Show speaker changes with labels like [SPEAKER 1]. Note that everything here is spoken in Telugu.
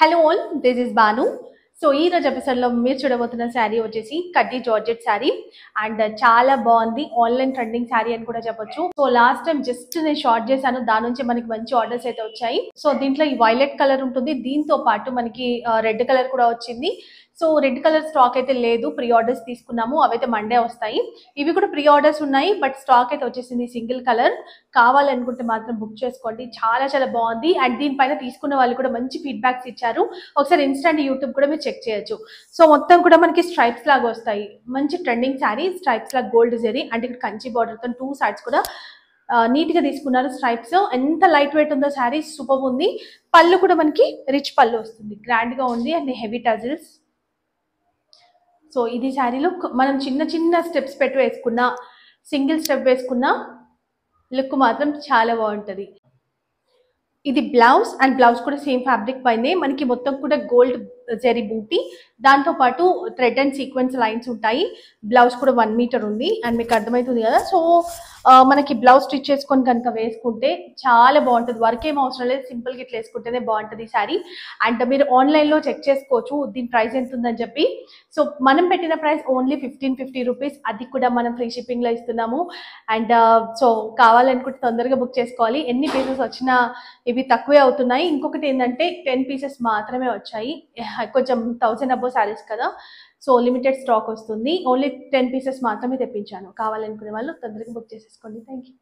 [SPEAKER 1] Hello all, this is Banu. So ఈ రోజు ఎపిసోడ్లో మీరు చూడబోతున్న శారీ వచ్చేసి కడ్డీ జార్జెట్ శారీ అండ్ చాలా బాగుంది. ఆన్లైన్ ట్రెండింగ్ శారీ అని కూడా చెప్పొచ్చు. సో లాస్ట్ టైం జస్ట్ నేను షార్ట్ చేశాను, దాని నుంచి మనకి మంచి ఆర్డర్స్ అయితే వచ్చాయి. సో దీంట్లో ఈ వైలెట్ కలర్ ఉంటుంది, దీంతో పాటు మనకి రెడ్ కలర్ కూడా వచ్చింది. సో రెడ్ కలర్ స్టాక్ అయితే లేదు, ప్రీ ఆర్డర్స్ తీసుకున్నాము, అవైతే మండే వస్తాయి. ఇవి కూడా ప్రీ ఆర్డర్స్ ఉన్నాయి, బట్ స్టాక్ అయితే వచ్చేసింది సింగిల్ కలర్. కావాలనుకుంటే మాత్రం బుక్ చేసుకోండి, చాలా చాలా బాగుంది. అండ్ దీనిపైన తీసుకున్న వాళ్ళు కూడా మంచి ఫీడ్బ్యాక్స్ ఇచ్చారు. ఒకసారి ఇన్స్టాంట్ యూట్యూబ్ కూడా మీరు చెక్ చేయొచ్చు. సో మొత్తం కూడా మనకి స్ట్రైప్స్ లాగా వస్తాయి, మంచి ట్రెండింగ్ శారీ. స్ట్రైప్స్ లాగా గోల్డ్ జరీ అంటే ఇక్కడ కంచి బార్డర్తో 2 సైడ్స్ కూడా నీట్ గా తీసుకున్నారు స్ట్రైప్స్. ఎంత లైట్ వెయిట్ ఉందో శారీ, సూపర్ ఉంది. పళ్ళు కూడా మనకి రిచ్ పళ్ళు వస్తుంది, గ్రాండ్ గా ఉంది అండ్ హెవీ టజిల్స్. సో ఇది శారీలో మనం చిన్న చిన్న స్టెప్స్ పెట్టి వేసుకున్న, సింగిల్ స్టెప్ వేసుకున్న లుక్ మాత్రం చాలా బాగుంటుంది. ఇది బ్లౌజ్ అండ్ బ్లౌజ్ కూడా సేమ్ ఫ్యాబ్రిక్ పైనే మనకి మొత్తం కూడా గోల్డ్ జరీ బూటీ, దాంతో పాటు థ్రెడ్ అండ్ సీక్వెన్స్ లైన్స్ ఉంటాయి. బ్లౌజ్ కూడా 1 మీటర్ ఉంది అండ్ మీకు అర్థమవుతుంది కదా. సో మనకి బ్లౌజ్ స్టిచ్ చేసుకొని కనుక వేసుకుంటే చాలా బాగుంటుంది. వర్క్ ఏం అవసరం లేదు, సింపుల్గా ఇట్లా వేసుకుంటేనే బాగుంటుంది ఈ శారీ. అండ్ మీరు ఆన్లైన్లో చెక్ చేసుకోవచ్చు దీని ప్రైస్ ఎంత ఉందని చెప్పి. సో మనం పెట్టిన ప్రైస్ ఓన్లీ 1550 రూపీస్, అది కూడా మనం ఫ్రీ షిప్పింగ్లో ఇస్తున్నాము. అండ్ సో కావాలనుకుంటే తొందరగా బుక్ చేసుకోవాలి. ఎన్ని పీసెస్ వచ్చినా ఇవి తక్కువే అవుతున్నాయి. ఇంకొకటి ఏంటంటే 10 పీసెస్ మాత్రమే వచ్చాయి, కొంచెం 1000 అబో శారీస్ కదా, సో లిమిటెడ్ స్టాక్ వస్తుంది. ఓన్లీ 10 పీసెస్ మాత్రమే తెప్పించాను. కావాలనుకునే వాళ్ళు తొందరగా బుక్ చేసేసుకోండి. Thank you.